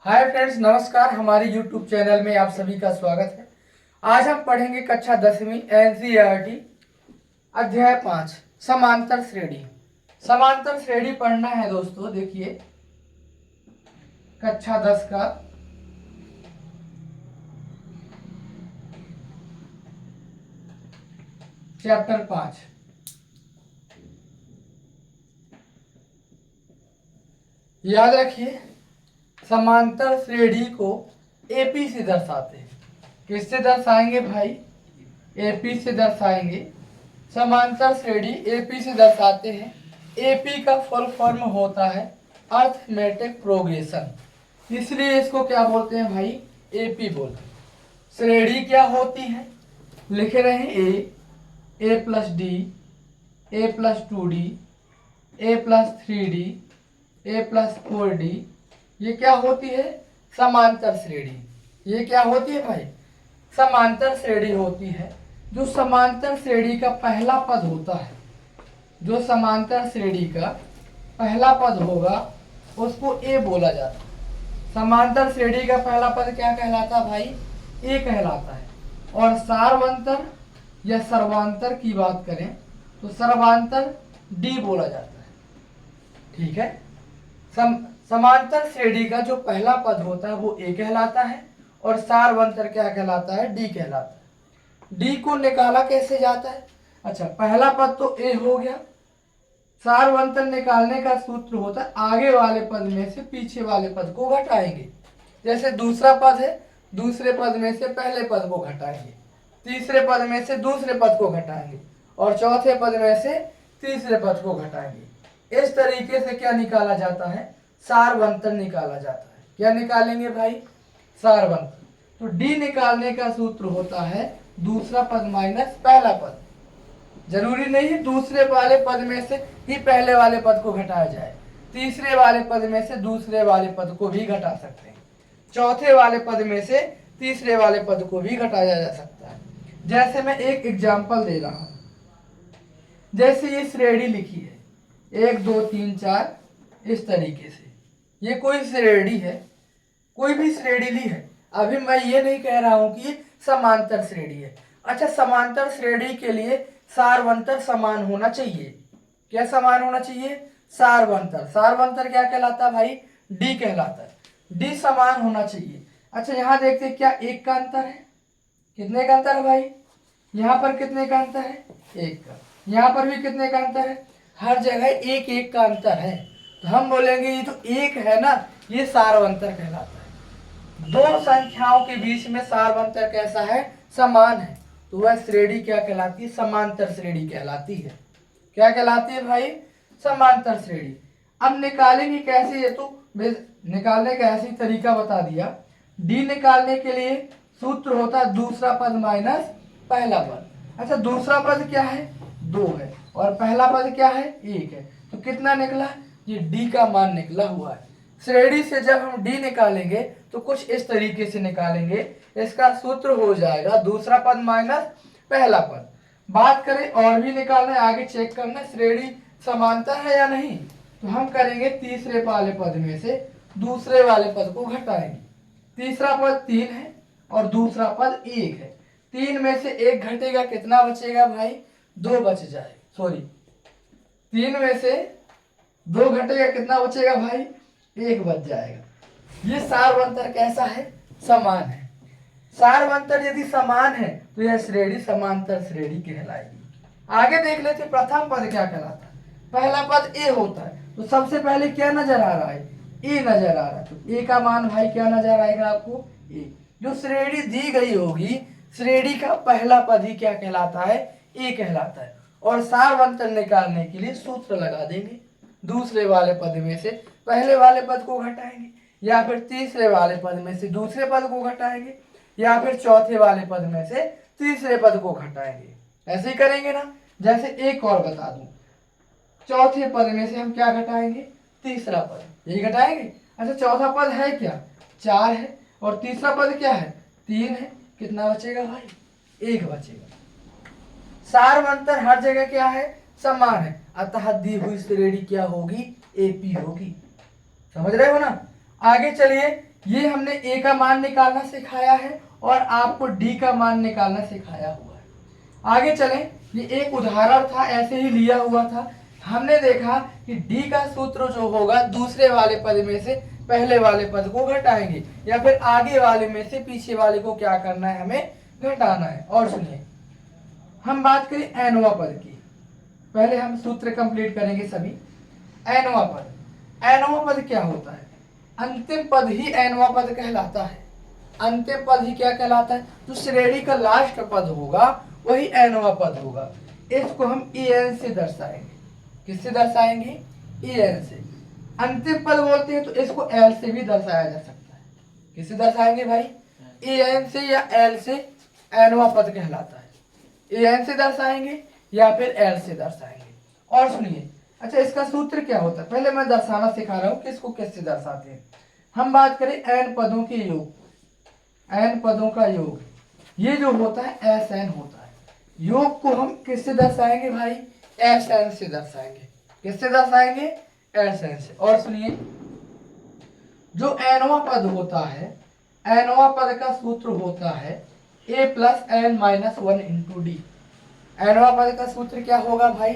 Hi friends, नमस्कार। हमारे YouTube channel में आप सभी का स्वागत है। आज हम पढ़ेंगे कक्षा 10वीं NCERT अध्याय 5 समांतर श्रेणी। समांतर श्रेणी पढ़ना है दोस्तों। देखिए कक्षा 10 का चैप्टर 5। याद रखिए, समांतर श्रेणी को एपी से दर्शाते हैं। किससे दर्शाएंगे भाई? एपी से दर्शाएंगे। समांतर श्रेणी एपी से दर्शाते हैं। एपी का फुल फॉर्म होता है अर्थमेटिक प्रोग्रेशन, इसलिए इसको क्या बोलते हैं भाई? एपी बोलते हैं। श्रेणी क्या होती है? लिखे रहे ए प्लस डी, ए प्लस 2D, ए प्लस 3D, ए प्लस 4D। ये क्या होती है? समांतर श्रेणी। ये क्या होती है भाई? समांतर श्रेणी होती है। जो समांतर श्रेणी का पहला पद होता है, जो समांतर श्रेणी का पहला पद होगा उसको ए बोला जाता है। समांतर श्रेणी का पहला पद क्या कहलाता है भाई? ए कहलाता है। और सार्वंतर या सर्वांतर की बात करें तो सर्वांतर डी बोला जाता है। ठीक है। समांतर श्रेणी का जो पहला पद होता है वो ए कहलाता है और सार्वंतर क्या कहलाता है? डी कहलाता है। डी को निकाला कैसे जाता है? अच्छा, पहला पद तो ए हो गया। सार्वंतर निकालने का सूत्र होता है आगे वाले पद में से पीछे वाले पद को घटाएंगे। जैसे दूसरा पद है, दूसरे पद में से पहले पद को घटाएंगे, तीसरे पद में से दूसरे पद को घटाएंगे और चौथे पद में से तीसरे पद को घटाएंगे। इस तरीके से क्या निकाला जाता है? सार्वंतर निकाला जाता है। क्या निकालेंगे भाई? सार्वंतर। तो डी निकालने का सूत्र होता है दूसरा पद माइनस पहला पद। जरूरी नहीं है दूसरे वाले पद में से ही पहले वाले पद को घटाया जाए, तीसरे वाले पद में से दूसरे वाले पद को भी घटा सकते हैं, चौथे वाले पद में से तीसरे वाले पद को भी घटाया जा सकता है। जैसे मैं एक एग्जाम्पल दे रहा हूं। जैसे ये श्रेणी लिखी है 1 2 3 4, इस तरीके से ये कोई श्रेणी है, कोई भी श्रेणी ली है। अभी मैं ये नहीं कह रहा हूं कि समांतर श्रेणी है। अच्छा, समांतर श्रेणी के लिए सार्वंतर समान होना चाहिए। क्या समान होना चाहिए? सार्वंतर। सार्वंतर क्या कहलाता है भाई? डी कहलाता है। डी समान होना चाहिए। अच्छा, यहां देखते हैं क्या एक का अंतर है? कितने का अंतर है भाई? यहाँ पर कितने का अंतर है? एक का। यहाँ पर भी कितने का अंतर है? हर जगह एक एक का अंतर है। तो हम बोलेंगे ये तो एक है ना, ये सार्वंतर कहलाता है। दो संख्याओं के बीच में सार्वंतर कैसा है? समान है। तो वह श्रेणी क्या कहलाती है? समांतर श्रेणी कहलाती है। क्या कहलाती है भाई? समांतर श्रेणी। अब निकालेंगे कैसे? ये तो निकालने का ऐसी तरीका बता दिया। डी निकालने के लिए सूत्र होता है दूसरा पद माइनस पहला पद। अच्छा, दूसरा पद क्या है? 2 है और पहला पद क्या है? 1 है। तो कितना निकला? ये डी का मान निकला हुआ है। श्रेणी से जब हम डी निकालेंगे तो कुछ इस तरीके से निकालेंगे। इसका सूत्र हो जाएगा दूसरा पद माइनस पहला पद। बात करें और भी निकालना है, आगे चेक करना है श्रेणी समांतर है या नहीं। तो हम करेंगे तीसरे वाले पद में से दूसरे वाले पद को घटाएंगे। तीसरा पद 3 है और दूसरा पद 1 है। 3 में से 1 घटेगा, कितना बचेगा भाई? 2 बच जाएगा। सॉरी, 3 में से 2 घटेगा, कितना बचेगा भाई? 1 बच जाएगा। ये सार्वंतर कैसा है? समान है। सार्वंतर यदि समान है तो यह श्रेणी समांतर श्रेणी कहलाएगी। आगे देख लेते प्रथम पद क्या कहलाता है। पहला पद ए होता है तो सबसे पहले क्या नजर आ रहा है? ए नजर आ रहा है। तो ए का मान भाई क्या नजर आएगा आपको? ए। जो श्रेणी दी गई होगी, श्रेणी का पहला पद ही क्या कहलाता है? ए कहलाता है। और सार्वंतर निकालने के लिए सूत्र लगा देंगे। दूसरे वाले पद में से पहले वाले पद को घटाएंगे, या फिर तीसरे वाले पद में से दूसरे पद को घटाएंगे, या फिर चौथे वाले पद में से तीसरे पद को घटाएंगे। ऐसे ही करेंगे ना। जैसे एक और बता दूं, चौथे पद में से हम क्या घटाएंगे? तीसरा पद, यही घटाएंगे। अच्छा, चौथा पद है क्या? 4 है और तीसरा पद क्या है? 3 है। कितना बचेगा भाई? 1 बचेगा। सार्वंतर हर जगह क्या है? समान है। अतः दी हुई श्रेणी क्या होगी? एपी होगी। समझ रहे हो ना। आगे चलिए, ये हमने ए का मान निकालना सिखाया है और आपको डी का मान निकालना सिखाया हुआ है। आगे चलें, ये एक उदाहरण था, ऐसे ही लिया हुआ था। हमने देखा कि डी का सूत्र जो होगा दूसरे वाले पद में से पहले वाले पद को घटाएंगे या फिर आगे वाले में से पीछे वाले को क्या करना है, हमें घटाना है। और सुनिए, हम बात करें एनवा पद की, पहले हम सूत्र कंप्लीट करेंगे सभी। एनवा पद, एनवा पद क्या होता है? अंतिम पद ही एनवा पद कहलाता है। अंतिम पद ही क्या कहलाता है? जो श्रेणी का लास्ट पद होगा वही एनवा पद होगा। इसको हम en से दर्शाएंगे। किससे दर्शाएंगे? en से। अंतिम पद बोलते हैं तो इसको l से भी दर्शाया जा सकता है। किससे दर्शाएंगे भाई? en से या l से एनवा पद कहलाता है। en से दर्शाएंगे या फिर l से दर्शाएंगे। और सुनिए, अच्छा इसका सूत्र क्या होता है? पहले मैं दर्शाना सिखा रहा हूं कि इसको कैसे दर्शाते हैं। हम बात करें n पदों के योग, n पदों का योग, ये जो होता है Sn होता है। योग को हम किससे दर्शाएंगे भाई? Sn से दर्शाएंगे। किससे दर्शाएंगे? Sn से। और सुनिए, जो एनवा पद होता है, एनवा पद का सूत्र होता है a plus N minus one into d. एनवा पद का सूत्र क्या होगा भाई?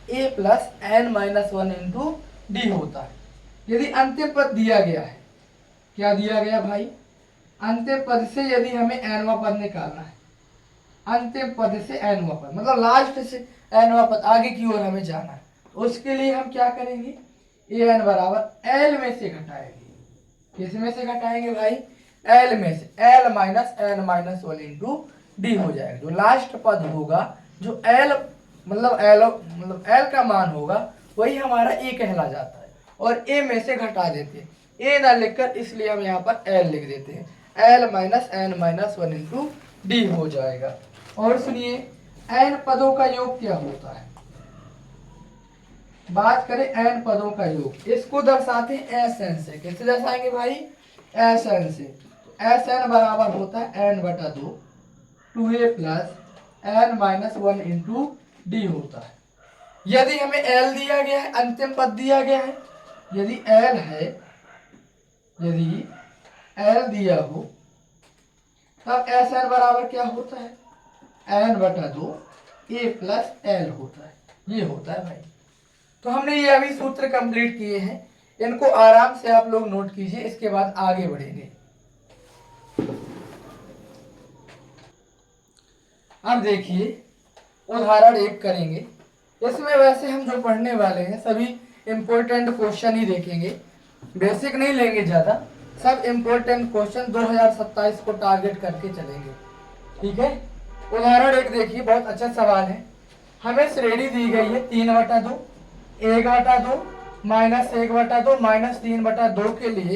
a plus N minus one into D होता है। यदि अंतिम पद दिया गया है, क्या दिया गया भाई? अंतिम पद से यदि हमें एनवा पद निकालना है, अंतिम पद से एनवा पद मतलब लास्ट से एनवा पद आगे की ओर हमें जाना है, उसके लिए हम क्या करेंगे? एन बराबर एल में से घटाएंगे। किस में से घटाएंगे भाई? एल में से। L minus N minus one into D हो जाएगा। जो लास्ट पद होगा, जो एल मतलब एल का मान होगा, वही हमारा ए कहला जाता है। और ए में से घटा देते हैं, ए ना लिखकर, इसलिए हम यहाँ पर एल लिख देते हैं। L minus N minus one into D हो जाएगा। और सुनिए, एन पदों का योग क्या होता है? बात करें एन पदों का योग, इसको दर्शाते हैं Sn से। कैसे दर्शाएंगे भाई? Sn से। Sn बराबर होता है एन बटा दो, 2a plus N minus one into D होता है। यदि हमें l दिया गया है, अंतिम पद दिया गया है, यदि l है, यदि l दिया हो, तब Sn बराबर क्या होता है? एन बटा दो a प्लस एल होता है। ये होता है भाई। तो हमने ये अभी सूत्र कंप्लीट किए हैं, इनको आराम से आप लोग नोट कीजिए, इसके बाद आगे बढ़ेंगे। अब देखिए, उदाहरण एक करेंगे। इसमें वैसे हम जो पढ़ने वाले हैं सभी इंपॉर्टेंट क्वेश्चन ही देखेंगे, बेसिक नहीं लेंगे ज़्यादा, सब इंपॉर्टेंट क्वेश्चन 2027 को टारगेट करके चलेंगे। ठीक है, उदाहरण एक देखिए, बहुत अच्छा सवाल है। हमें श्रेणी दी गई है 3/2, 1/2, -1/2, -3/2 के लिए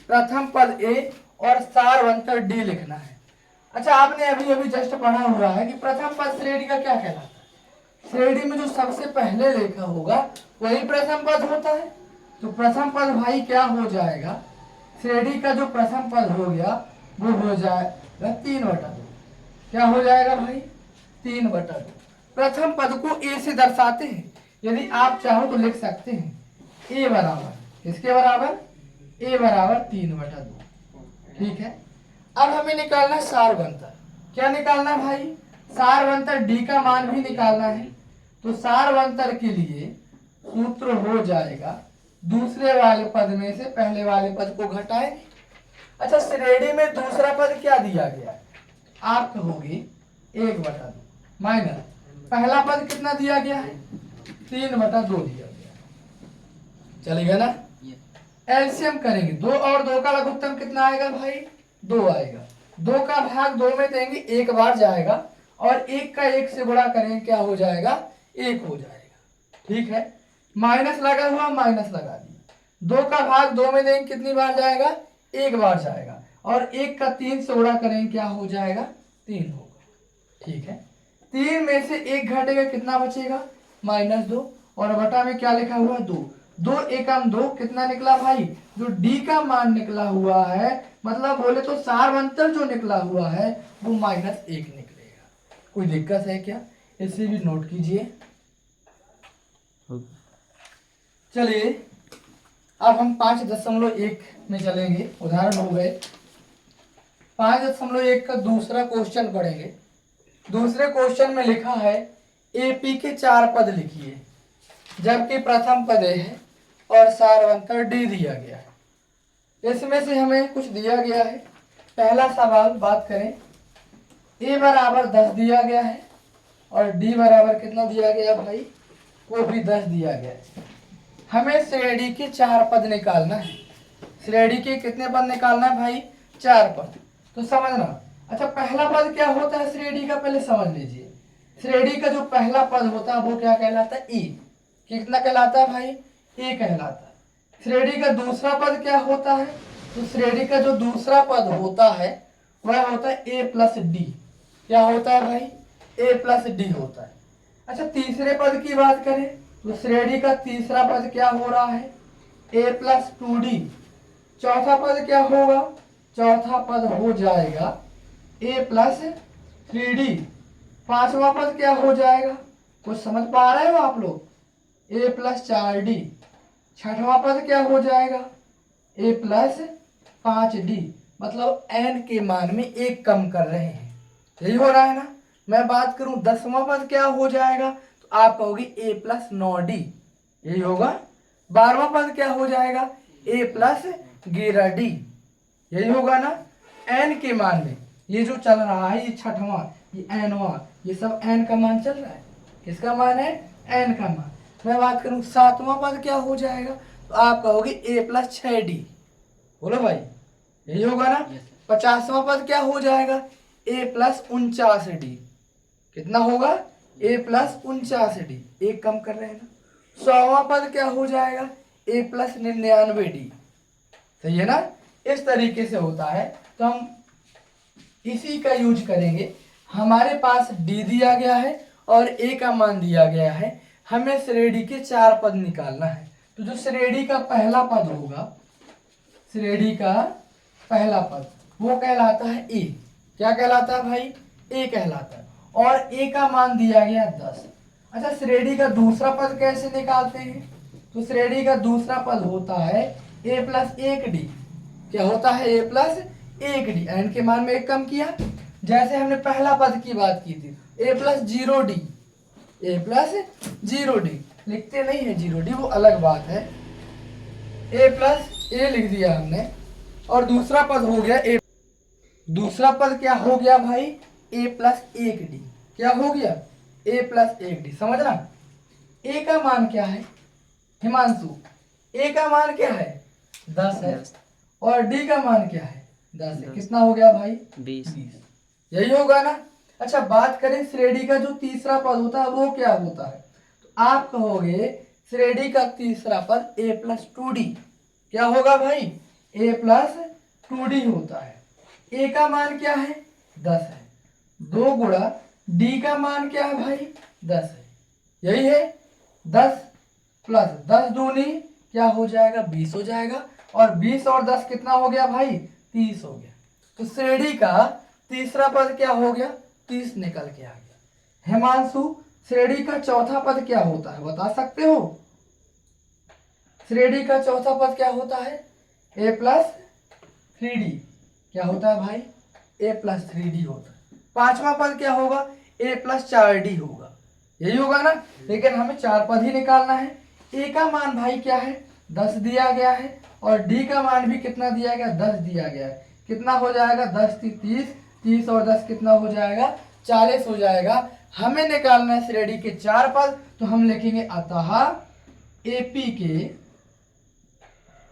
प्रथम पद ए और सारवंतर डी लिखना है। अच्छा, आपने अभी अभी जस्ट पढ़ा हुआ है कि प्रथम पद श्रेणी का क्या कहलाता है? श्रेणी में जो सबसे पहले लिखा होगा वही प्रथम पद होता है। तो प्रथम पद भाई क्या हो जाएगा? श्रेणी का जो प्रथम पद हो गया वो हो जाएगा 3/2। क्या हो जाएगा भाई? 3/2। प्रथम पद को ए से दर्शाते हैं। यदि आप चाहो तो लिख सकते हैं ए बराबर, किसके बराबर? ए बराबर 3/2। ठीक है, अब हमें निकालना है सारवंतर। क्या निकालना भाई? सारवंतर डी का मान भी निकालना है। तो सारवंतर के लिए सूत्र हो जाएगा, दूसरे वाले पद में से पहले वाले पद को घटाएं। अच्छा, श्रेणी में दूसरा पद क्या दिया गया है? आप कहोगे 1/2 माइनस पहला पद कितना दिया गया है? 3/2 दिया गया। चलेगा ना? एलसीएम करेंगे, 2 और 2 का लघुत्तम कितना आएगा भाई? 2 आएगा। 2 का भाग 2 में देंगे, एक बार जाएगा, और 1 का 1 से गुणा करेंगे, क्या हो जाएगा? 1 हो जाएगा। ठीक है, माइनस लगा हुआ, माइनस लगा दिया। 2 का भाग 2 में देंगे, कितनी बार जाएगा? 1 बार जाएगा, और 1 का 3 से गुणा करेंगे, क्या हो जाएगा? 3 होगा। ठीक है, 3 में से 1 घटेगा, कितना बचेगा? -2, और बटा में क्या लिखा हुआ? 2। 2 एकम 2, कितना निकला भाई? जो डी का मान निकला हुआ है, मतलब बोले तो सारवंतर जो निकला हुआ है वो -1 निकलेगा। कोई दिक्कत है क्या? इसे भी नोट कीजिए। चलिए अब हम 5.1 में चलेंगे। उदाहरण हो गए 5.1 का दूसरा क्वेश्चन पढ़ेंगे। दूसरे क्वेश्चन में लिखा है एपी के 4 पद लिखिए, जबकि प्रथम पद ए है और सारवंतर डी दिया गया है। इसमें से हमें कुछ दिया गया है। पहला सवाल बात करें, ए बराबर 10 दिया गया है और डी बराबर कितना दिया गया भाई, वो भी 10 दिया गया है। हमें श्रेणी के 4 पद निकालना है। श्रेणी के कितने पद निकालना है भाई, 4 पद। तो समझना, अच्छा पहला पद क्या होता है श्रेणी का, पहले समझ लीजिए। श्रेणी का जो पहला पद होता है वो क्या कहलाता है, ई। कितना कहलाता है भाई, ए कहलाता है। श्रेणी का दूसरा पद क्या होता है, तो श्रेणी का जो दूसरा पद होता है वह होता है ए प्लस डी। क्या होता है भाई, ए प्लस डी होता है। अच्छा तीसरे पद की बात करें तो श्रेणी का तीसरा पद क्या हो रहा है, ए प्लस 2d। चौथा पद क्या होगा, चौथा पद हो जाएगा ए प्लस 3d। पांचवा पद क्या हो जाएगा, कुछ समझ पा रहे हो आप लोग, ए प्लस 4d। छठवां पद क्या हो जाएगा, ए प्लस 5d। मतलब n के मान में एक कम कर रहे हैं, यही हो रहा है ना। मैं बात करूं 10वां पद क्या हो जाएगा, तो आप कहोगे ए प्लस 9d, यही होगा। 12वां पद क्या हो जाएगा, ए प्लस 11d, यही होगा ना। n के मान में ये जो चल रहा है, ये छठवां, ये nवां, ये सब n का मान चल रहा है। किसका मान है, n का मान। मैं बात करूं 7वां पद क्या हो जाएगा, तो आप कहोगे ए प्लस 6d। बोलो भाई, यही होगा ना। 50वां पद क्या हो जाएगा, ए प्लस 49d। कितना होगा, ए प्लस 49d, एक कम कर रहे हैं ना। 100वां पद क्या हो जाएगा, ए प्लस 99d। सही है ना। इस तरीके से होता है, तो हम इसी का यूज करेंगे। हमारे पास डी दिया गया है और ए का मान दिया गया है। हमें श्रेणी के 4 पद निकालना है। तो जो श्रेणी का पहला पद होगा, श्रेणी का पहला पद वो कहलाता है ए। क्या कहलाता है भाई, ए कहलाता है। और ए का मान दिया गया 10। अच्छा श्रेणी का दूसरा पद कैसे निकालते हैं, तो श्रेणी का दूसरा पद होता है ए प्लस 1d। क्या होता है, ए प्लस 1d। एन के मान में एक कम किया, जैसे हमने पहला पद की बात की थी, ए प्लस 0d। ए प्लस 0d लिखते नहीं है 0d, वो अलग बात है। ए प्लस ए लिख दिया हमने। और दूसरा पद हो गया ए। दूसरा पद क्या हो गया भाई, ए प्लस 1d। क्या हो गया, ए प्लस 1d। समझना, ए का मान क्या है हिमांशु, ए का मान क्या है 10 है, और डी का मान क्या है 10 है। कितना हो गया भाई, 20। यही होगा ना। अच्छा बात करें श्रेणी का जो तीसरा पद होता है वो क्या होता है, तो आप कहोगे श्रेणी का तीसरा पद ए प्लस 2d। क्या होगा भाई, ए प्लस 2d होता है। ए का मान क्या है 10 है, 2 गुणा डी का मान क्या है भाई 10 है। यही है 10 प्लस 10 दूनी क्या हो जाएगा 20 हो जाएगा। और 20 और 10 कितना हो गया भाई 30 हो गया। तो श्रेणी का तीसरा पद क्या हो गया 30 निकल के आ गया। हिमांशु श्रेणी का चौथा पद क्या होता है बता सकते हो, श्रेणी का चौथा पद क्या होता है, ए प्लस 3d। क्या होता है भाई, ए प्लस 3d होता है। पांचवा पद क्या होगा, ए प्लस 4d होगा। यही होगा ना। लेकिन हमें 4 पद ही निकालना है। ए का मान भाई क्या है 10 दिया गया है, और डी का मान भी कितना दिया गया 10 दिया गया है। कितना हो जाएगा 10 30, 30 और 10 कितना हो जाएगा 40 हो जाएगा। हमें निकालना है श्रेणी के 4 पद, तो हम लिखेंगे अतः एपी के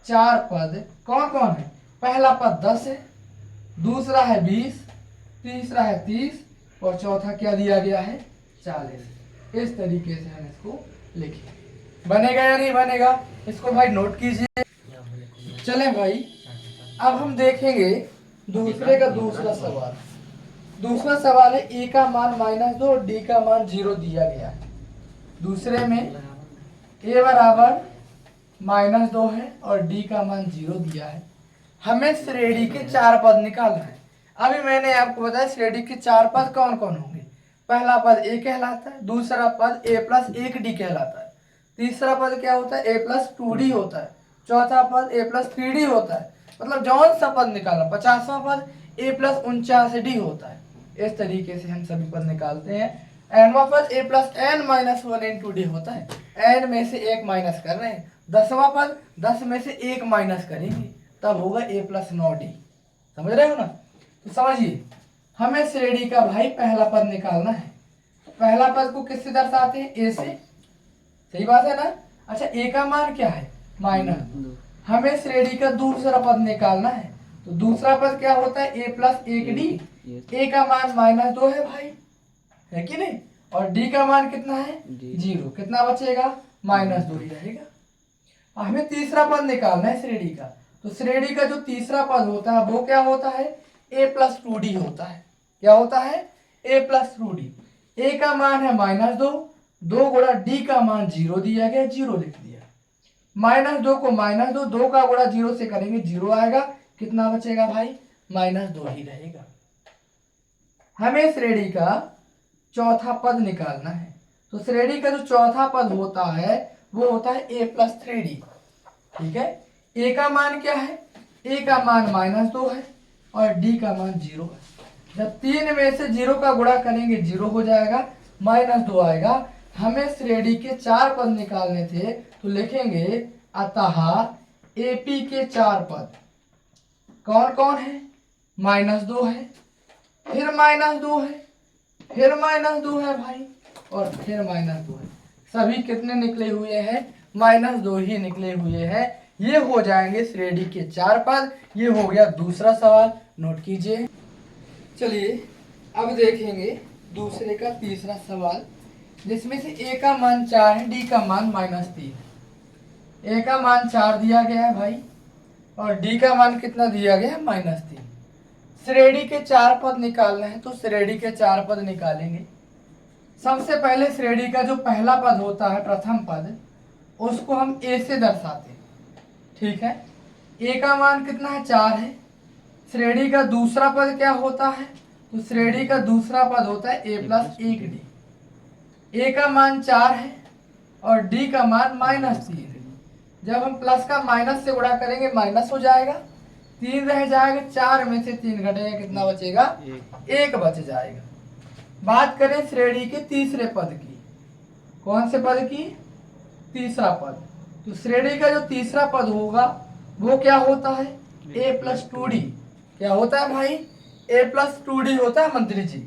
4 पद कौन कौन है। पहला पद 10 है, दूसरा है 20, तीसरा है 30 और चौथा क्या दिया गया है 40। इस तरीके से हम इसको लिखें। बनेगा या नहीं बनेगा, इसको भाई नोट कीजिए। चलें भाई, अब हम देखेंगे दूसरे का दूसरा सवाल। दूसरा सवाल है ए का मान -2 और डी का मान 0 दिया गया है। दूसरे में ए बराबर -2 है और डी का मान 0 दिया है। हमें श्रेणी के 4 पद निकालना है। अभी मैंने आपको बताया श्रेणी के 4 पद कौन कौन होंगे। पहला पद ए कहलाता है, दूसरा पद ए प्लस 1d कहलाता है, तीसरा पद क्या होता है ए प्लस 2d होता है, चौथा पद a प्लस 3d होता है। मतलब जौन सा पद निकालना 50वां पद a प्लस 49d होता है। इस तरीके से हम सभी पद निकालते हैं। nवां पद a plus n minus 1 into D होता है। n में से एक माइनस कर रहे हैं। 10वां पद 10 में से एक माइनस करेंगे तब होगा a प्लस 9d। समझ रहे हो ना? तो समझिए हमें श्रेणी का भाई पहला पद निकालना है। पहला पद को किससे दर्शाते हैं? a से। सही बात है ना? अच्छा a का मान क्या है? माइनस। हमें श्रेणी का दूसरा पद निकालना है। तो दूसरा पद क्या होता है? a plus 1d। a का मान माइनस 2 है भाई, है कि नहीं? और d का मान कितना है? 0। कितना बचेगा? माइनस 2 ही रहेगा। हमें तीसरा पद निकालना है श्रेणी का। तो श्रेणी का जो तीसरा पद होता है वो क्या होता है? a प्लस 2d होता है। क्या होता है? a plus 2d। a का मान है माइनस 2, 2 गुणा d का मान 0 दिया गया, 0 लिख दिया। माइनस 2 को माइनस 2, 2 का गुणा 0 से करेंगे 0 आएगा। कितना बचेगा भाई? माइनस 2 ही रहेगा। हमें श्रेणी का चौथा पद निकालना है। तो श्रेणी का जो चौथा पद होता है वो होता है a प्लस 3d। ठीक है? a का मान क्या है? a का मान माइनस 2 है और d का मान 0 है। जब 3 में से 0 का गुणा करेंगे 0 हो जाएगा, माइनस 2 आएगा। हमें श्रेणी के 4 पद निकालने थे तो लिखेंगे अतः AP के 4 पद कौन कौन है? माइनस 2 है, फिर माइनस 2 है, फिर माइनस 2 है भाई, और फिर माइनस 2 है। सभी कितने निकले हुए हैं? माइनस 2 ही निकले हुए हैं। ये हो जाएंगे श्रेणी के 4 पद। ये हो गया दूसरा सवाल, नोट कीजिए। चलिए अब देखेंगे दूसरे का तीसरा सवाल, जिसमें से a का मान 4 है, d का मान माइनस 3 है। a का मान 4 दिया गया है भाई और d का मान कितना दिया गया है? माइनस 3। श्रेणी के 4 पद निकालना है तो श्रेणी के 4 पद निकालेंगे। सबसे पहले श्रेणी का जो पहला पद होता है, प्रथम पद, उसको हम a से दर्शाते हैं। ठीक है? a का मान कितना है? 4 है। श्रेणी का दूसरा पद क्या होता है? तो श्रेणी का दूसरा पद होता है a प्लस 1d। a का मान 4 है और d का मान माइनस 3 है। जब हम प्लस का माइनस से गुणा करेंगे माइनस हो जाएगा, 3 रह जाएगा, 4 में से 3 घटेगा, कितना बचेगा? 1 बच जाएगा। बात करें श्रेणी के तीसरे पद की। कौन से पद की? तीसरा पद। तो श्रेणी का जो तीसरा पद होगा वो क्या होता है? a plus 2d। क्या होता है भाई? a प्लस 2d होता है मंत्री जी।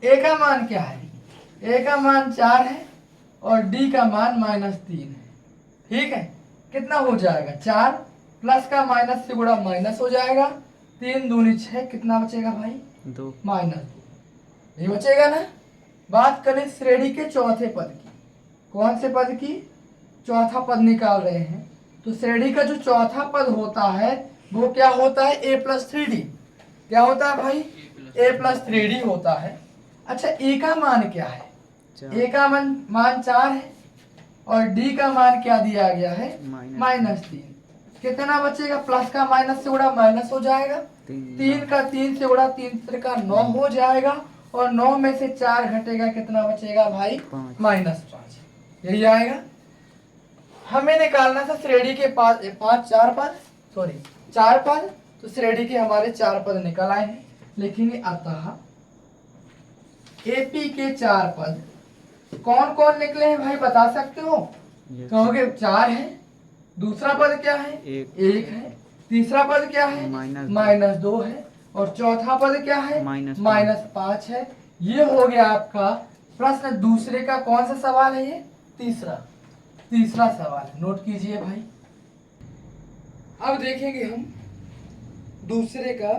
a का मान क्या है? a का मान 4 है और d का मान माइनस 3 है। ठीक है? कितना हो जाएगा? 4 प्लस का माइनस से गुणा माइनस हो जाएगा, 3 दूनी 6, कितना बचेगा भाई? 2 माइनस 2। ये बचेगा ना? बात करें श्रेणी के चौथे पद की। कौन से पद की? चौथा पद निकाल रहे हैं। तो श्रेणी का जो चौथा पद होता है वो क्या होता है? a plus 3d। क्या होता है भाई? a प्लस 3d होता है। अच्छा a का मान क्या है? a का मान 4 है और d का मान क्या दिया गया है? माइनस 3। कितना बचेगा? प्लस का माइनस से उड़ा माइनस हो जाएगा, 3 का 3 से उड़ा 3 का 9 हो जाएगा और 9 में से 4 घटेगा, कितना बचेगा भाई? माइनस 5। यही आएगा। हमें निकालना था श्रेणी के 4 पद। तो श्रेणी के हमारे 4 पद निकल आए हैं। लिखेंगे अतः AP के 4 पद कौन कौन निकले हैं भाई? बता सकते हो? कहोगे 4 है, दूसरा पद क्या है? 1 है, तीसरा पद क्या है? माइनस 2 है और चौथा पद क्या है? माइनस 5 है। ये हो गया आपका प्रश्न दूसरे का। कौन सा सवाल है ये? तीसरा सवाल है। नोट कीजिए भाई। अब देखेंगे हम दूसरे का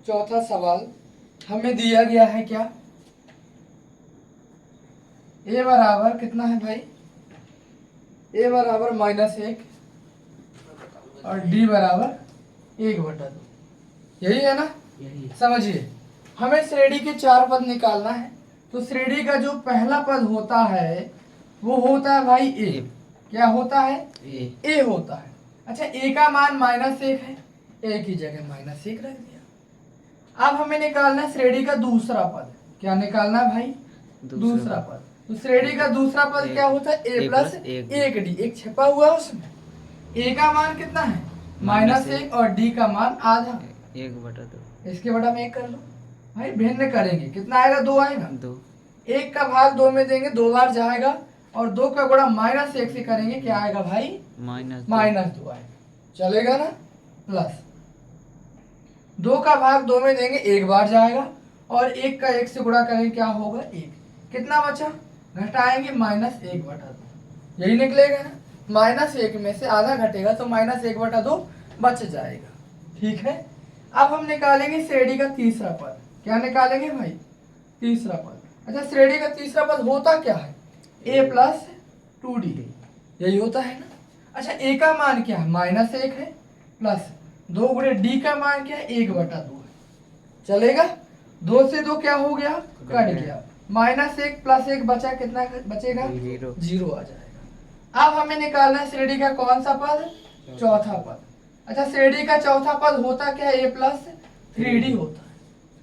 चौथा सवाल। हमें दिया गया है क्या? a बराबर कितना है भाई? a बराबर -1 और d बराबर 1/2। यही है ना? समझिए हमें श्रेणी के 4 पद निकालना है। तो श्रेणी का जो पहला पद होता है वो होता है भाई a। क्या होता है? a होता है। अच्छा a का मान -1 है, a की जगह -1 रख दिया। अब हमें निकालना है श्रेणी का दूसरा पद। क्या निकालना है भाई? दूसरा पद। तो श्रेणी का दूसरा पद क्या होता है? a plus 1d। एक छिपा हुआ है उसमें। ए का मान कितना है -1 और डी का मान आधा 1/2। इसके बटा में 1 कर लो भाई, भिन्न करेंगे कितना आएगा 2 आएगा 2। 1 का भाग 2 में देंगे 2 बार जाएगा और 2 का गुणा -1 से करेंगे क्या आएगा भाई -2 आएगा, चलेगा ना। प्लस 2 का भाग 2 में देंगे 1 बार जाएगा और 1 का 1 से गुणा करेंगे क्या होगा 1, कितना बचा घटाएंगे -1/2, यही निकलेगा ना। -1 में से आधा घटेगा तो -1/2 बच जाएगा, ठीक है। अब हम निकालेंगे श्रेणी का तीसरा पद, क्या निकालेंगे भाई तीसरा पद। अच्छा श्रेणी का तीसरा पद होता क्या है a + 2d, यही होता है ना। अच्छा a का मान क्या है -1 है प्लस 2 गुणे d का मान क्या है 1/2 है, चलेगा। 2 से 2 क्या हो गया कट गया, -1 + 1 बचा, कितना बचेगा 0 आ जाएगा। अब हमें निकालना है श्रेणी का कौन सा पद चौथा पद। अच्छा श्रेणी का चौथा पद होता क्या है a + 3d होता है,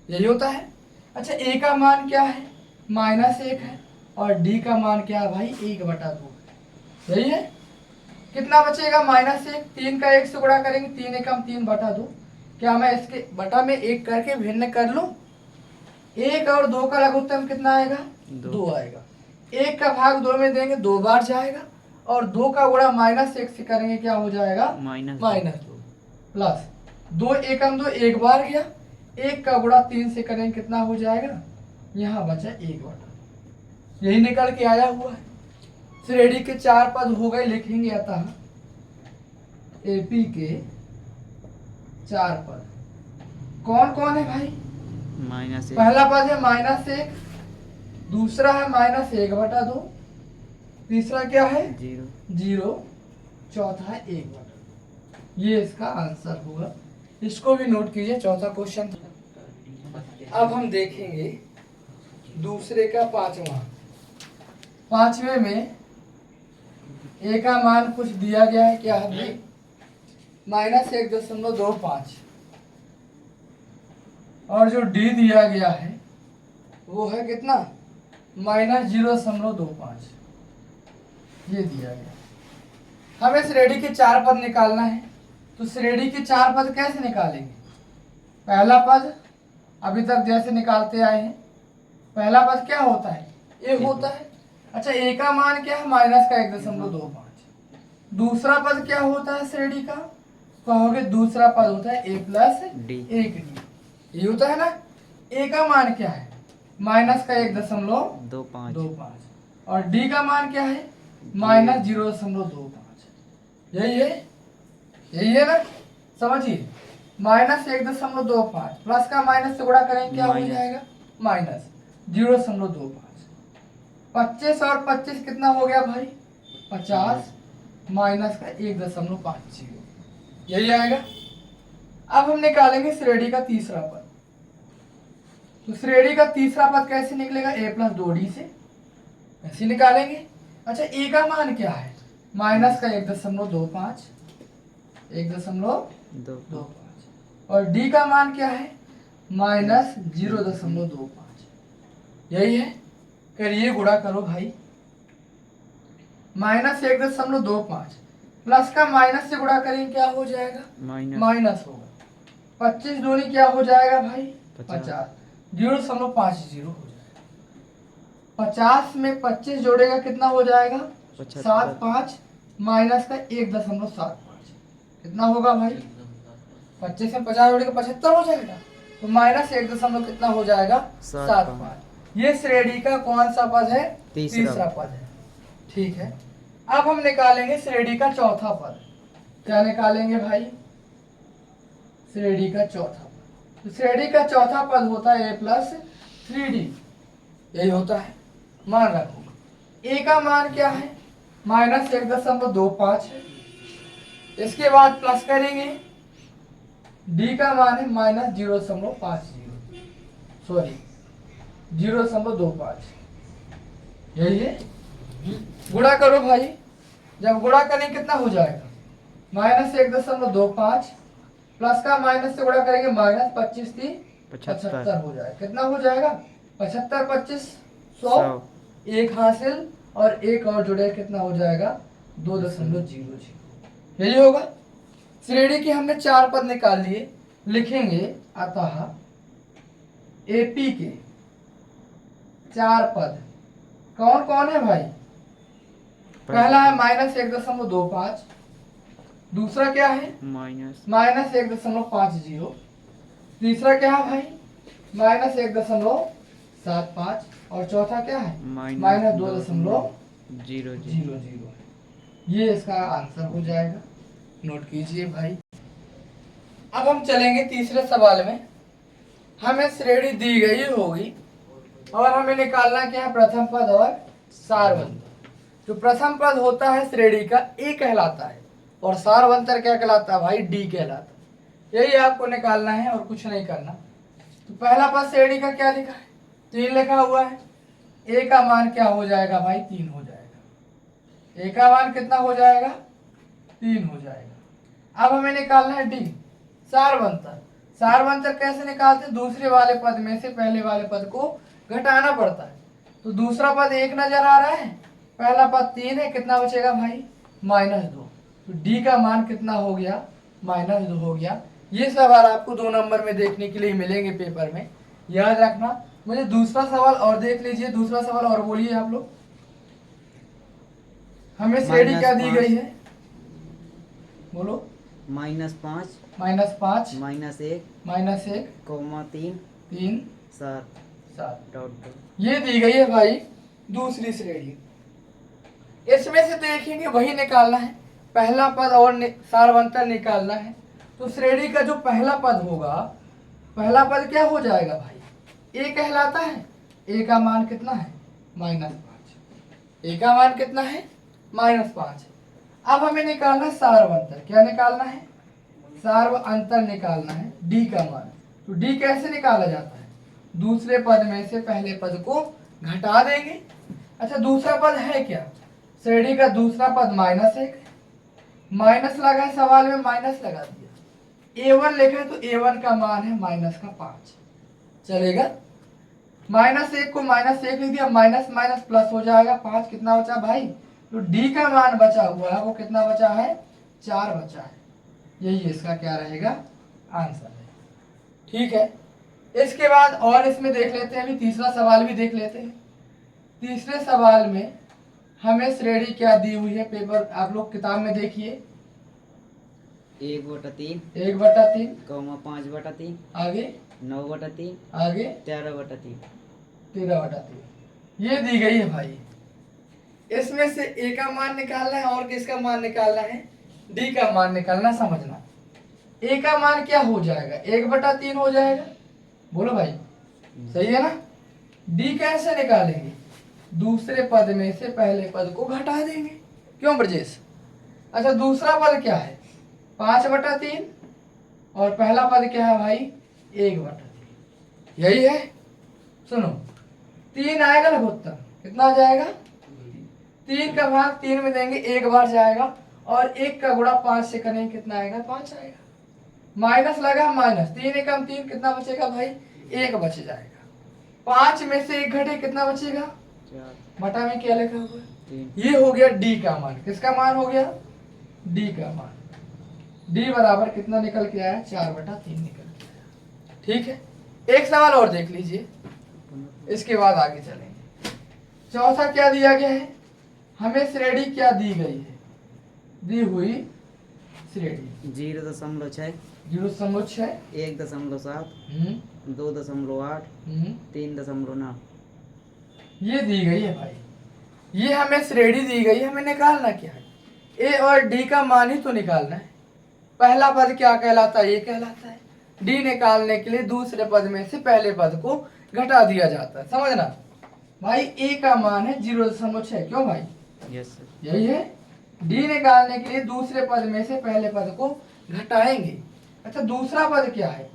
यही होता है। अच्छा a का मान क्या है -1 है और d का मान क्या है भाई 1/2, यही है। कितना बचेगा -1, 3 का 1 से गुणा करेंगे 3 एकम 3/2, क्या मैं इसके बटा में 1 करके भिन्न कर लूं। 1 और 2 का लघुत्तम कितना आएगा 2 आएगा, 1 का भाग 2 में देंगे 2 बार जाएगा और 2 का गुणा -1 से करेंगे क्या हो जाएगा -2 प्लस 2 एकम 2 1 बार गया, 1 का गुणा 3 से करेंगे कितना हो जाएगा, यहाँ बचा 1/2, यही निकल के आया हुआ है। श्रेणी के 4 पद हो गए, लिखेंगे अतः एपी के 4 पद कौन कौन है भाई -1। पहला पद है -1, दूसरा है -1/2, तीसरा क्या है 0, चौथा है 1/2। ये इसका आंसर होगा, इसको भी नोट कीजिए, चौथा क्वेश्चन। अब हम देखेंगे दूसरे का पांचवें में ए का मान कुछ दिया गया है, क्या है -1.25 और जो डी दिया गया है वो है कितना -0.25, ये दिया गया। हमें श्रेणी के 4 पद निकालना है, तो श्रेणी के 4 पद कैसे निकालेंगे। पहला पद अभी तक जैसे निकालते आए हैं, पहला पद क्या होता है ए होता है। अच्छा ए का मान क्या है -1.25, दूसरा पद क्या होता है श्रेणी का, कहोगे दूसरा पद होता है a + 1d, ये होता है ना। ए का मान क्या है -1.25 और डी का मान क्या है -0.25, यही है ना, समझिए। -1.25 प्लस का माइनस से गुणा करेंगे क्या हो जाएगा -0.25, 25 और 25 कितना हो गया भाई 50 माइनस का 1.50, यही आएगा। अब हम निकालेंगे श्रेणी का तीसरा पद, तो श्रेणी का तीसरा पद कैसे निकलेगा a + 2d से, ऐसे निकालेंगे। अच्छा ए का मान क्या है -1.25 और डी का मान क्या है -0.25, यही है। करिए गुणा करो भाई, -1.25 प्लस का माइनस से गुणा करेंगे क्या हो जाएगा माइनस होगा, 25 दूनी क्या हो जाएगा भाई 50, 0.50 हो जाएगा। 50 में 25 जोड़ेगा कितना हो जाएगा 75 माइनस का 1.75, कितना होगा भाई 25 में 50 जोड़ेगा 75 हो जाएगा, तो माइनस 1 दशमलव कितना हो जाएगा 75। ये श्रेणी का कौन सा पद है तीसरा पद है, ठीक है। अब हम निकालेंगे श्रेणी का चौथा पद, क्या निकालेंगे भाई श्रेणी का चौथा पद। तो श्रेणी का चौथा पद होता है a + 3d, यही होता है। मान रखो a का मान क्या है -1.25 है, इसके बाद प्लस करेंगे d का मान है -0.25, यही है। गुणा करो भाई, जब गुणा करेंगे कितना हो जाएगा -1.25 प्लस का माइनस से गुणा करेंगे -25 × 75 हो जाएगा, कितना हो जाएगा 75 25 100, एक हासिल और एक और जुड़े कितना हो जाएगा 2.00, यही होगा। श्रेणी के हमने 4 पद निकाल लिए, लिखेंगे अतः एपी के 4 पद कौन कौन है भाई? पहला है -1.25, दूसरा क्या है -1.50, तीसरा क्या है भाई -1.75 और चौथा क्या है -2.00। ये इसका आंसर हो जाएगा, नोट कीजिए भाई। अब हम चलेंगे तीसरे सवाल में। हमें श्रेणी दी गई होगी और हमें निकालना क्या है, प्रथम पद और सारवंतर। जो प्रथम पद होता है श्रेणी का ए कहलाता है और सारवंतर क्या कहलाता है भाई, डी कहलाता है। यही आपको निकालना है और कुछ नहीं करना। तो पहला पद श्रेणी का क्या लिखा है, 3 लिखा हुआ है। ए का मान क्या हो जाएगा भाई, 3 हो जाएगा। ए का मान कितना हो जाएगा, 3 हो जाएगा। अब हमें निकालना है डी, सारवंतर। सारवंतर कैसे निकालते हैं, दूसरे वाले पद में से पहले वाले पद को घटाना पड़ता है। तो दूसरा पद 1 नजर आ रहा है, पहला पद 3 है, कितना बचेगा भाई -2। तो डी का मान कितना हो गया, -2 हो गया। ये सवाल आपको 2 नंबर में देखने के लिए मिलेंगे पेपर में, याद रखना। मुझे दूसरा सवाल और देख लीजिए, दूसरा सवाल और बोलिए आप लोग। हमें श्रेणी क्या दी गई है, बोलो। -5 -5 -1 -1 3 3 7 7 ये दी गई है भाई दूसरी श्रेणी। इसमें से देखेंगे वही निकालना है, पहला पद और सारवंतर निकालना है। तो श्रेणी का जो पहला पद होगा, पहला पद क्या हो जाएगा भाई, ए कहलाता है। ए का मान कितना है -5, ए का मान कितना है -5। अब हमें निकालना है सारवंतर। क्या निकालना है, सारवंतर निकालना है, डी का मान। तो डी कैसे निकाला जाता है, दूसरे पद में से पहले पद को घटा देंगे। अच्छा दूसरा पद है क्या, श्रेणी का दूसरा पद -1, माइनस लगा है सवाल में, माइनस लगा दिया। A1 लिखा है तो A1 का मान है -5, चलेगा। -1 को -1 लिख दिया, माइनस माइनस प्लस हो जाएगा 5, कितना बचा भाई, तो डी का मान बचा हुआ है वो कितना बचा है, 4 बचा है। यही इसका क्या रहेगा, आंसर है। ठीक है, इसके बाद और इसमें देख लेते हैं, अभी तीसरा सवाल भी देख लेते हैं। तीसरे सवाल में हमें श्रेणी क्या दी हुई है, पेपर आप लोग किताब में देखिए, 1/3 1/3 5/3 आगे 9/3 आगे 13/3 13/3 ये दी गई है भाई। इसमें से ए का मान निकालना है और किसका मान निकालना है, डी का मान निकालना। समझना, ए का मान क्या हो जाएगा, 1/3 हो जाएगा, बोलो भाई सही है ना। डी कैसे निकालेंगे, दूसरे पद में से पहले पद को घटा देंगे, क्यों ब्रजेश। अच्छा दूसरा पद क्या है, 5/3 और पहला पद क्या है भाई 1/3, यही है। सुनो 3 आएगा लघुत्तम, कितना आ जाएगा, 3 का भाग 3 में देंगे, 1 बार जाएगा और 1 का गुणा 5 से करेंगे, कितना आएगा 5 आएगा। माइनस लगा, माइनस 3 एकम 3, कितना बचेगा भाई 1 बच जाएगा। 5 में से 1 घटे, कितना बचेगा, 4 बटा में क्या लिखा हुआ है, 3 ये हो गया डी का मान। किसका मान हो गया, डी का मान। डी बराबर कितना निकल के आया, 4/3 निकल के आया। ठीक है, एक सवाल और देख लीजिए, इसके बाद आगे चलेंगे। चौथा क्या दिया गया है, हमें श्रेणी क्या दी गई है, दी हुई श्रेणी 0.6 0.6 1.7 हम्म 2.8 हम्म 3.9 ये दी गई है भाई। ये हमें श्रेणी दी गई है, हमें निकालना क्या है, ए और डी का मान ही तो निकालना है। पहला पद क्या कहलाता है, ये कहलाता है। डी निकालने के लिए दूसरे पद में से पहले पद को घटा दिया जाता है, समझना भाई। ए का मान है 0.6, क्यों भाई, यस सर, यही है। डी निकालने के लिए दूसरे पद में से पहले पद को घटाएंगे। अच्छा दूसरा पद क्या है,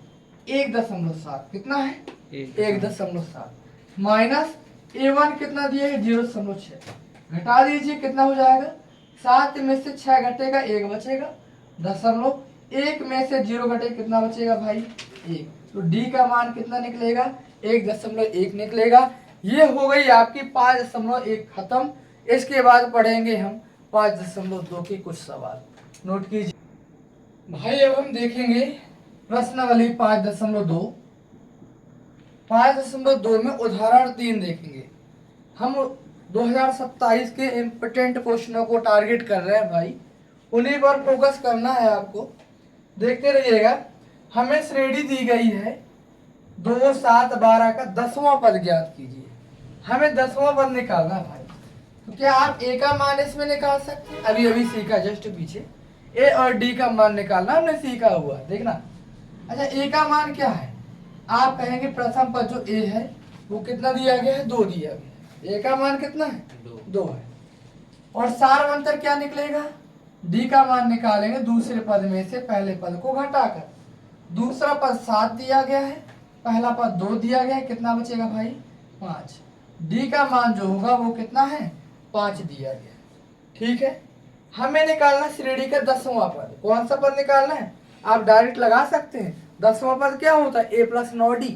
1.7, कितना है 1.7 माइनस A1 कितना दिया है 0.6, घटा दीजिए, कितना हो जाएगा, 7 में से 6 घटेगा, 1 बचेगा। 1 में से 0 घटे, कितना बचेगा भाई 1। तो डी का मान कितना निकलेगा, 1.1 निकलेगा। ये हो गई आपकी 5.1 खत्म। इसके बाद पढ़ेंगे हम 5.2 के कुछ सवाल। नोट कीजिए भाई। अब हम देखेंगे प्रश्नावली 5.2। 5.2 में उदाहरण 3 देखेंगे। हम 2027 के इम्पोर्टेंट क्वेश्चनों को टारगेट कर रहे हैं भाई, उन्हीं पर फोकस करना है आपको। देखते रहिएगा। हमें श्रेणी दी गई है 2, 7, 12 का 10वां पद ज्ञात कीजिए। हमें 10वां पद निकालना है भाई। तो क्या आप ए का मान इसमें निकाल सकते हैं? अभी अभी सीखा जस्ट पीछे। ए और डी का मान निकालना हमने सीखा हुआ, देखना। अच्छा, ए का मान क्या है? आप कहेंगे प्रथम पद जो ए है वो कितना दिया गया है? 2 दिया गया है। ए का मान कितना है? 2 है। और सार अंतर क्या निकलेगा? डी का मान निकालेंगे दूसरे पद में से पहले पद को घटाकर। दूसरा पद 7 दिया गया है, पहला पद 2 दिया गया है, कितना बचेगा भाई? 5। डी का मान जो होगा वो कितना है? 5 दिया गया। ठीक है, हमें निकालना श्रेणी का 10वां पद। कौन सा पद निकालना है? आप डायरेक्ट लगा सकते हैं। 10वां पद क्या होता है? a + 9d।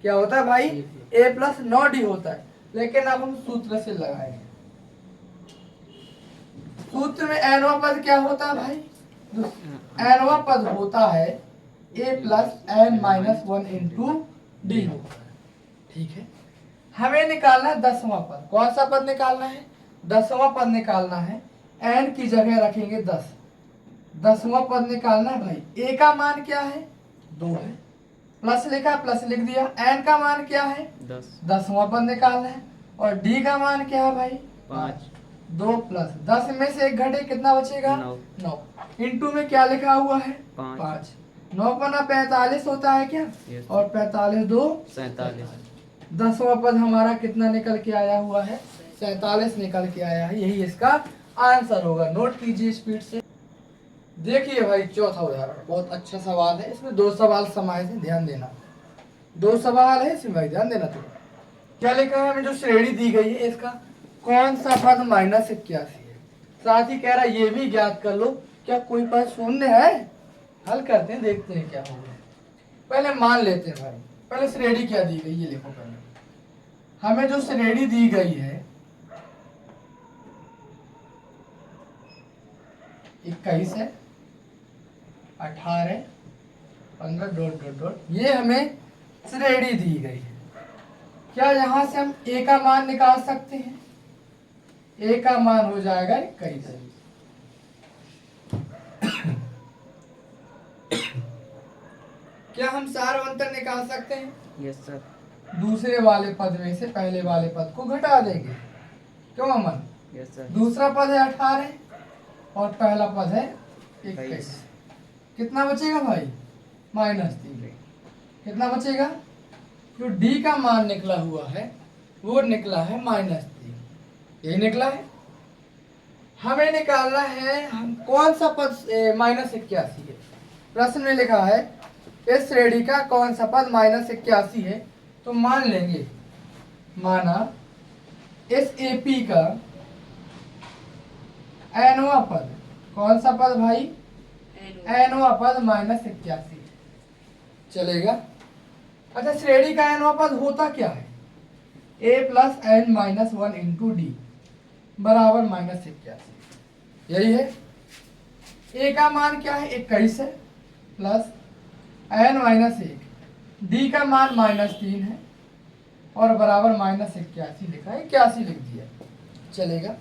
क्या होता है भाई? a + 9d होता है। लेकिन अब हम सूत्र से लगाएंगे। सूत्र में nवां पद क्या होता है भाई? nवां पद होता है a + n - 1 × d होता है। ठीक है, हमें निकालना है 10वां पद। कौन सा पद निकालना है? 10वां पद निकालना है। n की जगह रखेंगे 10। 10वां पद निकालना है भाई। a का मान क्या है? 2 है, प्लस लिखा, प्लस लिख दिया। n का मान क्या है? 10। 10वां पद निकालना है। और d का मान क्या है भाई? 5। 2 + 10 में से 1 घटे, कितना बचेगा? 9। इंटू में क्या लिखा हुआ है? 5। 9 पन्ना 45 होता है क्या? Yes. और 45 2 47। 10वां पद हमारा कितना निकल के आया हुआ है? 47 निकल के आया है। यही इसका आंसर होगा। नोट कीजिए स्पीड से। देखिए भाई, चौथा उदाहरण बहुत अच्छा सवाल है। इसमें 2 सवाल समाये थे, ध्यान देना। 2 सवाल है इसमें भाई, ध्यान देना। तो क्या लिखा है? हमें जो श्रेणी दी गई है इसका कौन सा पद -81 है? साथ ही कह रहा है ये भी ज्ञात कर लो क्या कोई पद शून्य है। हल करते हैं, देखते हैं क्या होगा। पहले मान लेते हैं भाई। पहले श्रेणी क्या दी गई ये लिखो। पहले हमें जो श्रेणी दी गई है 21 है, 18, 15 ... ये हमें श्रेणी दी गई है। क्या यहाँ से हम a का मान निकाल सकते हैं? a का मान हो जाएगा 21। क्या हम सार अंतर निकाल सकते हैं? Yes sir. दूसरे वाले पद में से पहले वाले पद को घटा देंगे। क्यों अमन? Yes sir. दूसरा पद है 18 और पहला पद है 21। कितना बचेगा भाई? -3। कितना बचेगा? जो डी का मान निकला हुआ है वो निकला है -3। यही निकला है। हमें निकालना है हम कौन सा पद -81 है। प्रश्न में लिखा है इस श्रेणी का कौन सा पद -81 है। तो मान लेंगे, माना इस एपी का nवां पद, कौन सा पद भाई? nवां पद -81 चलेगा। अच्छा, श्रेणी का nवां पद होता क्या है? a + n - 1 × d बराबर -81। यही है। a का मान क्या है? 21 है, प्लस n - 1। d का मान -3 है और बराबर -81 लिखा है। 81 लिख दिया, चलेगा।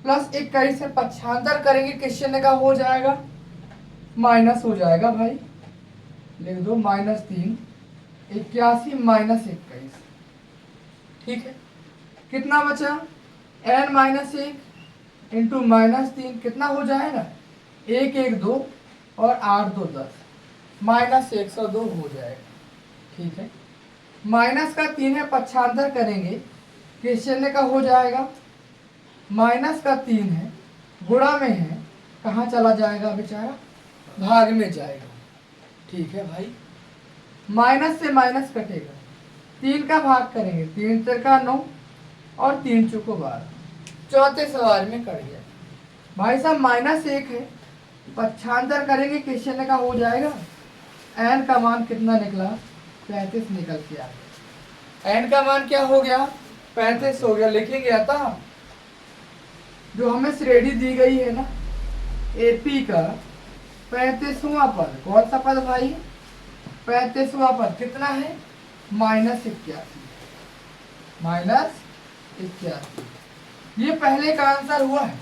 प्लस 21 से पक्षांतर करेंगे, किस चिन्ह का हो जाएगा? माइनस हो जाएगा भाई। लिख दो -3, 81 - 21। ठीक है, कितना बचा? n - 1 इंटू -3 कितना हो जाएगा? 1 1 2 और 8 2 10, -102 हो जाएगा। ठीक है, माइनस का 3 है, पक्षांतर करेंगे किस चिन्ह का हो जाएगा? माइनस का 3 है, गुणा में है, कहाँ चला जाएगा बेचारा? भाग में जाएगा। ठीक है भाई, माइनस से माइनस कटेगा, 3 का भाग करेंगे, 3 तिरका 9 और 3 चौको 12, चौथे सवाल में कट गया भाई साहब। -1 है, पक्षांतर करेंगे किस चिन्ह का हो जाएगा? n का मान कितना निकला? 35 निकल के आ गया। n का मान क्या हो गया? 35 हो गया। लिखेंगे अतः जो हमें श्रेणी दी गई है ना एपी का 35वां पद, कौन सा पद भाई? 35वां पद कितना है? -81, -81। ये पहले का आंसर हुआ है।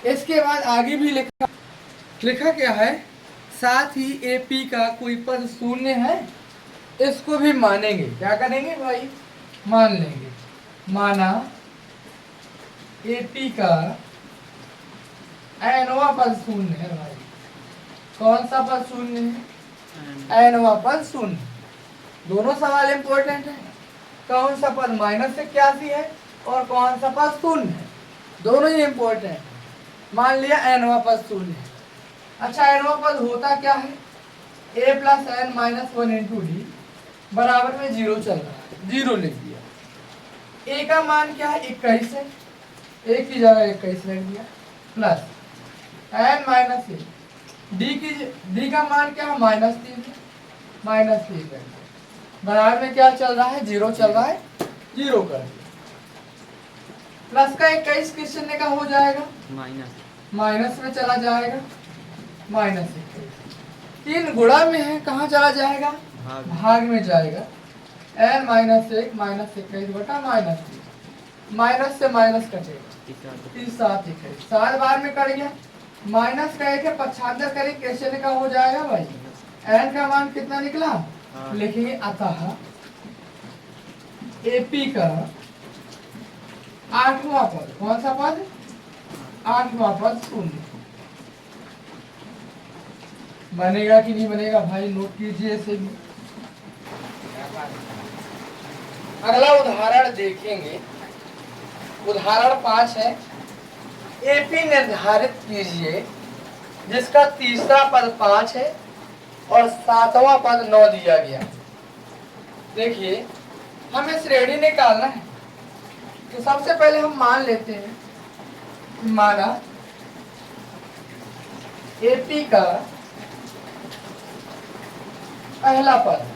इसके बाद आगे भी लिखा क्या है? साथ ही एपी का कोई पद शून्य है, इसको भी मानेंगे। क्या करेंगे भाई? मान लेंगे। माना एपी का एनवा पद शून्य है भाई। कौन सा पद शून्य है? एनवा पद शून्य। दोनों सवाल इंपॉर्टेंट है। कौन सा पद -81 है और कौन सा पद शून्य है, दोनों ही इंपॉर्टेंट है। मान लिया एनवा पद शून्य है। अच्छा, एनवा पद होता क्या है? a + n - 1 × d बराबर में 0 चल रहा है, 0 लिख दिया। a का मान क्या है? 21 है, a की जगह 21 रख दिया, प्लस n - 1, d का मान क्या है? -3 है, -3 रख दिया। बराबर में क्या चल रहा है? 0 चल रहा है, 0 कर दिया। प्लस का 21 किस चिन्ह का हो जाएगा? माइनस में चला जाएगा, -21। 3 गुणा में है, कहाँ चला जाएगा? भाग में जाएगा। n - 1 -21 बटा -3, माइनस से माइनस कटेगा, 3 7 21, 7 बार में कट गया। माइनस का 1 है, 75 करें किस चिन्ह का हो जाएगा भाई? n का मान कितना निकला? लिखेंगे अतः एपी का 8वां पद, कौन सा पद? 8वां पद शून्य। बनेगा कि नहीं बनेगा भाई? नोट कीजिए इसे भी। अगला उदाहरण देखेंगे। उदाहरण 5 है। एपी निर्धारित कीजिए जिसका तीसरा पद 5 है और 7वां पद 9 दिया गया। देखिए, हमें श्रेणी निकालना है, तो सबसे पहले हम मान लेते हैं। माना एपी का पहला पद,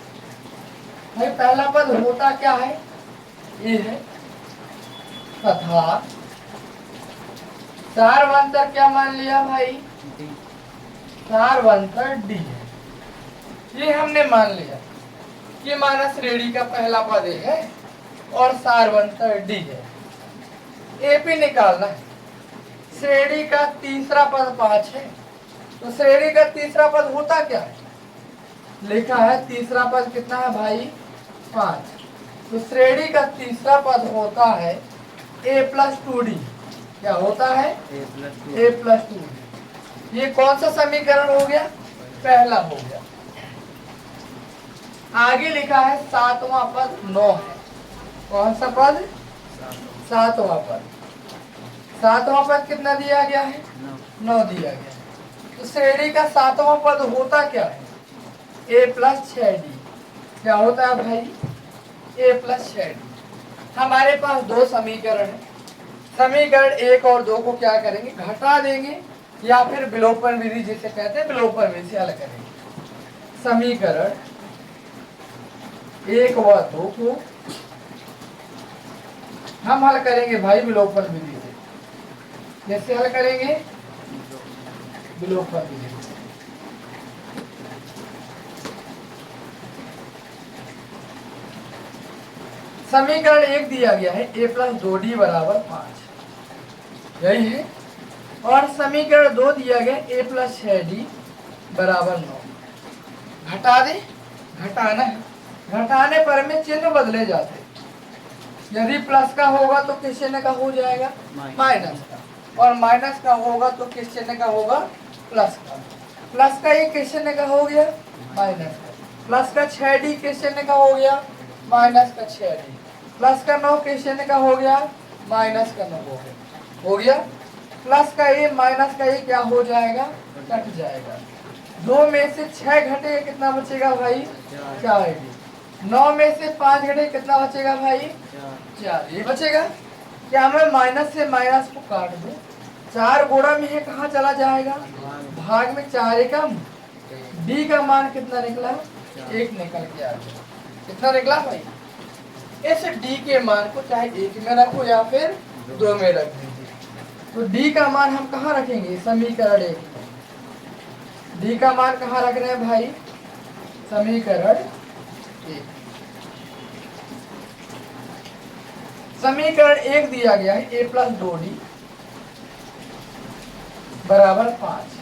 भाई पहला पद होता क्या है? ये है, तथा सारवंतर क्या मान लिया भाई? सारवंतर डी है। ये हमने मान लिया। ये माना श्रेणी का पहला पद है और सारवंतर डी है। एपी निकालना है। श्रेणी का तीसरा पद 5 है, तो श्रेणी का तीसरा पद होता क्या है? लिखा है तीसरा पद कितना है भाई? 5। तो श्रेणी का तीसरा पद होता है a + 2d। क्या होता है? a + 2d। ये कौन सा समीकरण हो गया? पहला हो गया। आगे लिखा है 7वां पद 9 है। कौन सा पद? 7वां पद। 7वां पद कितना दिया गया है? 9 दिया गया। तो श्रेणी का 7वां पद होता क्या है? a + 6d। क्या होता है भाई? a + 6d। हमारे पास दो समीकरण है। समीकरण 1 और 2 को क्या करेंगे? घटा देंगे, या फिर विलोपन विधि जिसे कहते हैं, विलोपन विधि से हल करेंगे। समीकरण 1 व 2 को हम हल करेंगे भाई विलोपन विधि से। कैसे हल करेंगे? विलोपन विधि। समीकरण 1 दिया गया है a + 2d = 5, यही है। और समीकरण 2 दिया गया a + 6d = 9। घटा दे, घटाना है। घटाने पर में चिन्ह बदले जाते हैं। यदि प्लस का होगा तो किस चिन्ह का हो जाएगा? माइनस का। और माइनस का होगा तो किस चिन्ह का होगा? प्लस का। प्लस का ये किस चिन्ह का हो गया? माइनस का। प्लस का 6d किस चिन्ह का हो गया? माइनस का 6d। प्लस का 9 किस चिन्ह का हो गया? माइनस का 9 हो गया। प्लस का ये माइनस का ये क्या हो जाएगा? कट जाएगा। 2 में से 6 घटे कितना बचेगा भाई? 4। 9 में से 5 घटे कितना बचेगा भाई? 4। ये बचेगा। क्या मैं माइनस से माइनस को काट दूं? 4 गुणा में है, कहाँ चला जाएगा? भाग में। 4 एकम डी का मान कितना निकला? 1 निकल के आ गया। कितना निकला भाई? इस डी के मान को चाहे 1 में रखो या फिर 2 में रख दीजिए। तो डी का मान हम कहाँ रखेंगे? समीकरण 1 में। डी का मान कहाँ रख रहे हैं भाई, समीकरण 1। समीकरण 1 दिया गया है a प्लस 2d बराबर 5,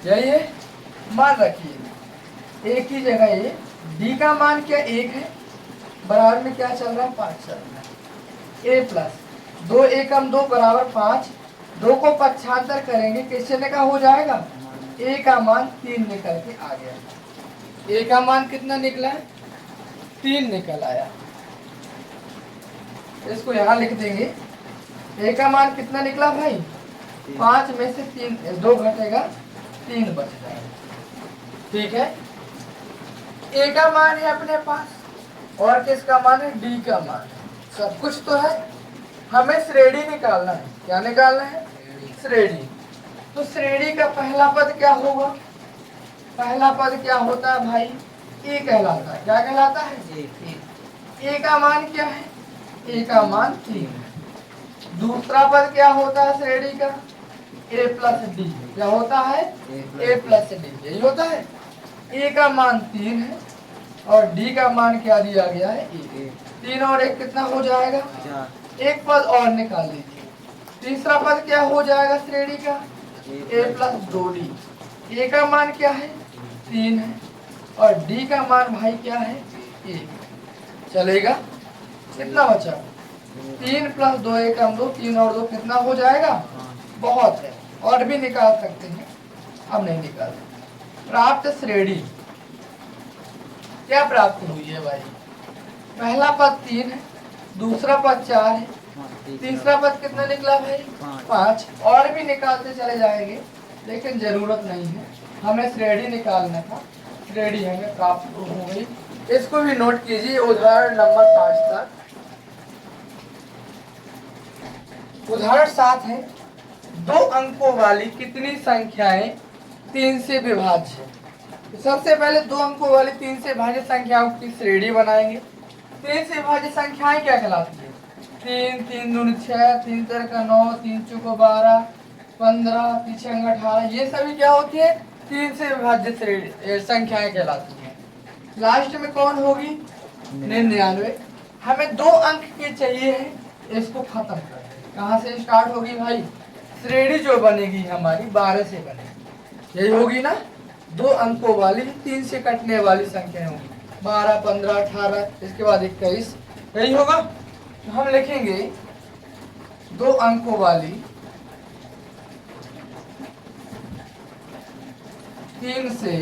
यही है। मान रखिए a की जगह a, d का मान क्या 1 है, बराबर में क्या चल रहा है 5 चल रहा है। a प्लस 2 एकम 2 बराबर 5, 2 को पक्षांतर करेंगे किससे निकल हो जाएगा, a का मान 3 निकल के आ गया। a का मान कितना निकला है, 3 निकल आया। इसको यहाँ लिख देंगे, a का मान कितना निकला भाई, 5 में से 2 घटेगा, 3 बच जाएगा। ठीक है, a का मान है अपने पास, और किसका मान है, d का मान। सब कुछ तो है, हमें श्रेणी निकालना है। क्या निकालना है, श्रेणी। तो श्रेणी का पहला पद क्या होगा, पहला पद क्या होता है भाई, a कहलाता है। क्या कहलाता है, a का मान क्या है, a का मान 3 है। दूसरा पद क्या होता है श्रेणी का, a प्लस डी। क्या होता है, a प्लस डी, यही होता है। a का मान 3 है और d का मान क्या दिया गया है, 1। 3 और 1 कितना हो जाएगा, 4 एक पद और निकाल लीजिए। तीसरा पद क्या हो जाएगा श्रेणी का, a प्लस 2d। a का मान क्या है, 3 है और d का मान भाई क्या है, 1। चलेगा, कितना बचा, 3 प्लस 2 एकम 2, 3 और 2 कितना हो जाएगा, बहुत है। और भी निकाल सकते हैं, अब नहीं निकाल। प्राप्त श्रेणी क्या प्राप्त हुई है भाई, पहला पद 3 है, दूसरा पद 4 है, तीसरा पद कितना निकला भाई, 5। और भी निकालते चले जाएंगे लेकिन जरूरत नहीं है, हमें श्रेणी निकालना था। श्रेणी हमें प्राप्त हो गई। इसको भी नोट कीजिए, उदाहरण नंबर 5 तक। उदाहरण 7 है, 2 अंकों वाली कितनी संख्याएं 3 से विभाज्य है। तो सबसे पहले 2 अंकों वाली 3 से भाज्य संख्याओं की श्रेणी बनाएंगे। 3 से भाज्य संख्याएं क्या कहलाती है, 3, 3 दूनी 6, 3 4 का 9, 3 चौको 12, 15, 3 6 18, ये सभी क्या होती है, 3 से विभाज्य संख्याएं कहलाती हैं। लास्ट में कौन होगी, 99। हमें 2 अंक की चाहिए है, इसको खत्म कर दें। कहाँ से स्टार्ट होगी भाई, श्रेणी जो बनेगी हमारी 12 से बनेगी, यही होगी ना। 2 अंकों वाली 3 से कटने वाली संख्या होगी, 12, 15, 18, इसके बाद 21, यही होगा। तो हम लिखेंगे 2 अंकों वाली 3 से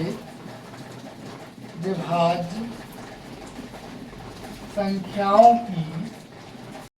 विभाज्य संख्याओं की